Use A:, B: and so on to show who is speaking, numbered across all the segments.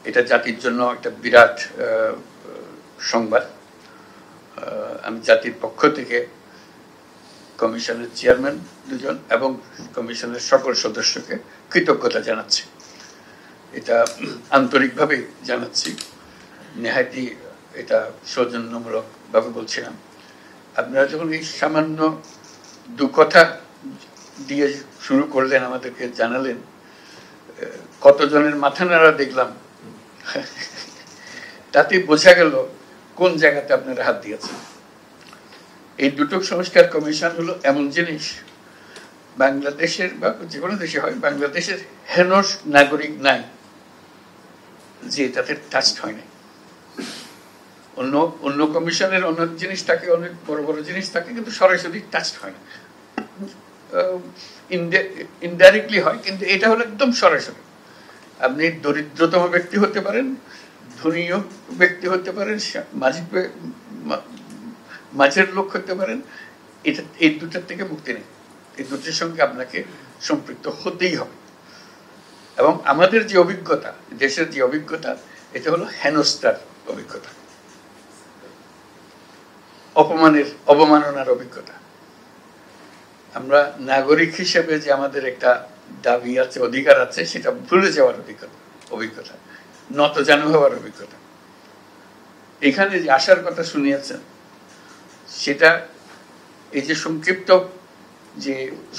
A: এটা জাতির জন্য একটা বিরাট সংবাদ। আমি জাতির পক্ষ থেকে কমিশনের চেয়ারম্যান দুজন এবং কমিশনের সকল সদস্যকে কৃতজ্ঞতা জানাচ্ছি। এটা আন্তরিকভাবে জানাচ্ছি, নেহাতি এটা সৌজন্যমূলকভাবে বলছিলাম। আপনারা যখন এই সামান্য দু কথা দিয়ে শুরু করলেন, আমাদেরকে জানালেন, কতজনের মাথা নাড়া দেখলাম, তাতে বোঝা গেল কোন জায়গাতে আপনারা হাত দিয়েছেন। এই দুটো সংস্কার কমিশন হলো এমন জিনিস, বাংলাদেশের বা যে কোনো দেশে হয়, বাংলাদেশের হেনস নাগরিক নাই যে তাদের টাচ হয় না। অন্য অন্য কমিশনের অনেক জিনিস থাকে, অনেক বড় বড় জিনিস থাকে, কিন্তু সরাসরি টাচ হয় না, ইনডাইরেক্টলি হয়। কিন্তু এটা হলো একদম সরাসরি। আপনি দরিদ্রতম ব্যক্তি হতে পারেন, ধনীয় ব্যক্তি হতে পারেন, মাঝের লোক হতে পারেন, এটা এই দুটার থেকে মুক্তি নেই। এই দুটির সঙ্গে আপনাকে সম্পৃক্ত হতেই হবে। এবং আমাদের যে অভিজ্ঞতা, দেশের যে অভিজ্ঞতা, এটা হলো হেনস্থার অভিজ্ঞতা, অবমাননার অভিজ্ঞতা। আমরা নাগরিক হিসেবে যে আমাদের একটা দাবি আছে, অধিকার আছে, সেটা ভুলে যাওয়ার অভিজ্ঞতা, নতজানু হওয়ার অভিজ্ঞতা। এখানে যে আসার কথা শুনিয়েছেন, সেটা এই যে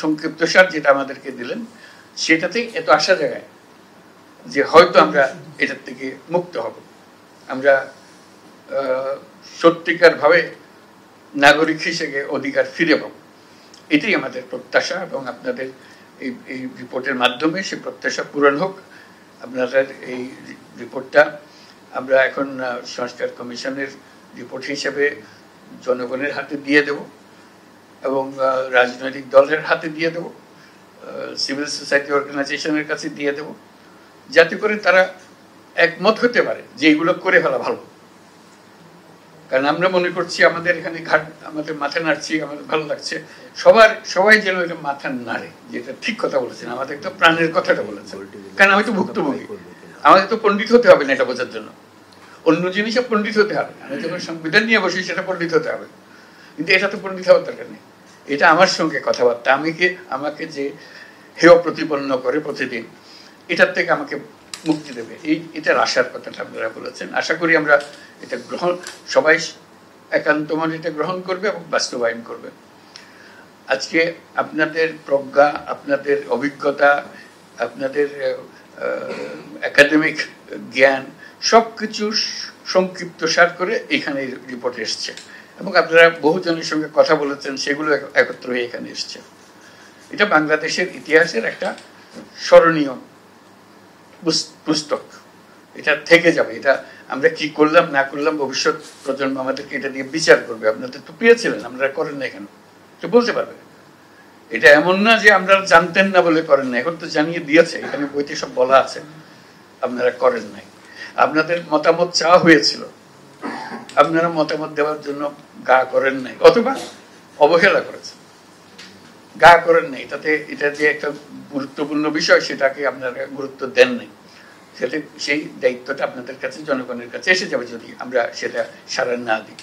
A: সংক্ষিপ্তসার যেটা আমাদেরকে দিলেন, সেটাতেই এত আসা জায়গায় যে হয়তো আমরা এটার থেকে মুক্ত হব, আমরা সত্যিকার ভাবে নাগরিক হিসেবে অধিকার ফিরে পাব। এটাই আমাদের প্রত্যাশা, এবং আপনাদের এই রিপোর্টের মাধ্যমে সে প্রত্যাশা পূরণ হোক। আপনাদের এই রিপোর্টটা আমরা এখন সংস্কার কমিশনের রিপোর্ট হিসেবে জনগণের হাতে দিয়ে দেব, এবং রাজনৈতিক দলের হাতে দিয়ে দেব, সিভিল সোসাইটি অর্গানাইজেশনের কাছে দিয়ে দেব, যাতে করে তারা একমত হতে পারে যে এগুলো করে ফেলা ভালো। কারণ আমরা মনে করছি আমাদের এখানে আমাদের মাথা নাড়ছি, আমাদের ভালো লাগছে, সবাই যেন এটা মাথা নাড়ে, যেটা ঠিক কথা বলেছেন, আমাদের তো প্রাণের কথাটা বলেছেন। কারণ আমি তো ভুক্তভোগী, আমাদের তো পণ্ডিত হতে হবে না এটা বোঝার জন্য, অন্য জিনিসে পণ্ডিত হতে হবে। আমি যখন সংবিধান নিয়ে বসি সেটা পণ্ডিত হতে হবে, কিন্তু এটা তো পণ্ডিত হওয়ার দরকার নেই। এটা আমার সঙ্গে কথাবার্তা, আমাকে যে হেয় প্রতিপন্ন করে প্রতিদিন, এটার থেকে আমাকে মুক্তি দেবে, এটার আশার কথাটা আপনারা বলেছেন। আশা করি আমরা এটা সবাই একান্ত মনে এটা গ্রহণ করবে এবং বাস্তবায়ন করবে। আজকে আপনাদের প্রজ্ঞা, আপনাদের অভিজ্ঞতা, আপনাদের একাডেমিক জ্ঞান সবকিছু সংক্ষিপ্তসার করে এখানে রিপোর্ট এসছে, এবং আপনারা বহুজনের সঙ্গে কথা বলেছেন, সেগুলো একত্র হয়ে এখানে এসছে। এটা বাংলাদেশের ইতিহাসের একটা স্মরণীয় পুস্তক, এটা থেকে যাবে। এটা আমরা কি করলাম না করলাম, ভবিষ্যৎ প্রজন্ম আমাদেরকে এটা দিয়ে বিচার করবে। আপনাদের তো পেয়েছিলেন, আপনারা করেন না কেন, তো বলতে পারবে। এটা এমন না যে আমরা জানতেন না বলে করেন না, এখন তো জানিয়ে দিয়েছে, এখানে বইতে সব বলা আছে, আপনারা করেন নাই। আপনাদের মতামত চাওয়া হয়েছিল, আপনারা মতামত দেওয়ার জন্য গা করেন নাই, অথবা অবহেলা করেছেন, গা করেন নাই। এটা যে একটা গুরুত্বপূর্ণ বিষয়, সেটাকে আপনারা গুরুত্ব দেন নাই। সেই দায়িত্বটা আপনাদের কাছে, জনগণের কাছে এসে যাবে যদি আমরা সেটা সাড়া না দিই।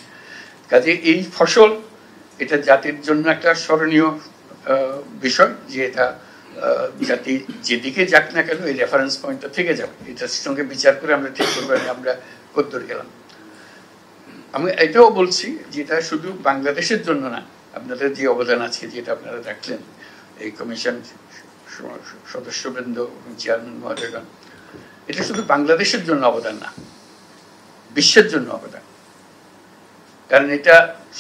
A: কাজে এই ফসল, এটা জাতির জন্য একটা স্মরণীয় বিষয়, যে এটা জাতি যেদিকে যাক না কেন এই রেফারেন্স পয়েন্টটা থেকে যাবে। এটার সঙ্গে বিচার করে আমরা ঠিক করবো আমরা কদ্দূর গেলাম। আমি এটাও বলছি যে এটা শুধু বাংলাদেশের জন্য না, আপনাদের যে অবদান আছে, যেটা আপনারা রাখলেন, এই কমিশন সদস্যবৃন্দ, চেয়ারম্যান মহোদয়গণ, এটা শুধু বাংলাদেশের জন্য অবদান না, বিশ্বের জন্য অবদান। কারণ এটা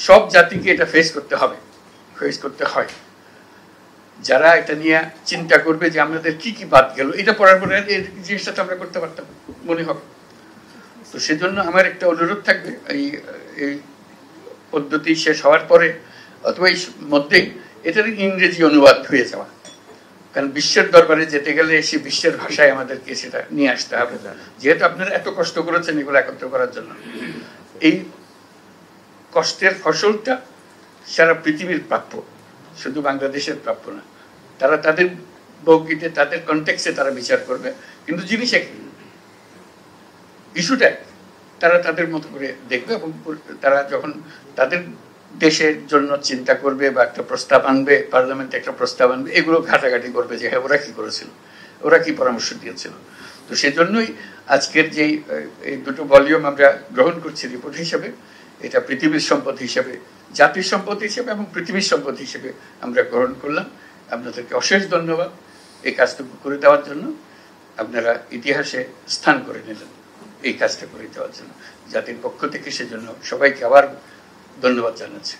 A: সব জাতিকে এটা ফেস করতে হয়। যারা এটা নিয়ে চিন্তা করবে যে আমাদের কি কি বাদ গেল, এটা পড়ার পরে এই জিনিসটা তো আমরা করতে পারতাম মনে হবে। তো সেজন্য আমার একটা অনুরোধ থাকবে, এই পদ্ধতি শেষ হওয়ার পরে অথবা এই মধ্যেই এটার ইংরেজি অনুবাদ হয়ে যাওয়া। কারণ বিশ্বের দরবারে যেতে গেলে সে বিশ্বের ভাষায় আমাদেরকে সেটা নিয়ে আসতে হবে। যেহেতু আপনারা এত কষ্ট করেছেন এগুলো একত্র করার জন্য, এই কষ্টের ফসলটা সারা পৃথিবীর প্রাপ্য, শুধু বাংলাদেশের প্রাপ্য না। তারা তাদের বৌগিতে, তাদের কনটেক্সে তারা বিচার করবে, কিন্তু জিনিস একই। ইস্যুটা তারা তাদের মতো করে দেখবে, এবং তারা যখন তাদের দেশের জন্য চিন্তা করবে বা একটা প্রস্তাব আনবে, পার্লামেন্টে একটা প্রস্তাব আনবে, এগুলো ঘাটাঘাটি করবে যে হ্যাঁ ওরা কি করেছিল, ওরা কি পরামর্শ দিয়েছিল। তো সেজন্যই আজকের যেই এই দুটো ভলিউম আমরা গ্রহণ করছি রিপোর্ট হিসেবে, এটা পৃথিবীর সম্পদ হিসেবে, জাতির সম্পদ হিসেবে এবং পৃথিবীর সম্পদ হিসেবে আমরা গ্রহণ করলাম। আপনাদেরকে অশেষ ধন্যবাদ এই কাজটুকু করে দেওয়ার জন্য। আপনারা ইতিহাসে স্থান করে নিলেন এই কাজটা করে দেওয়ার জন্য। জাতির পক্ষ থেকে সেজন্য সবাইকে আবার ধন্যবাদ জানাচ্ছি।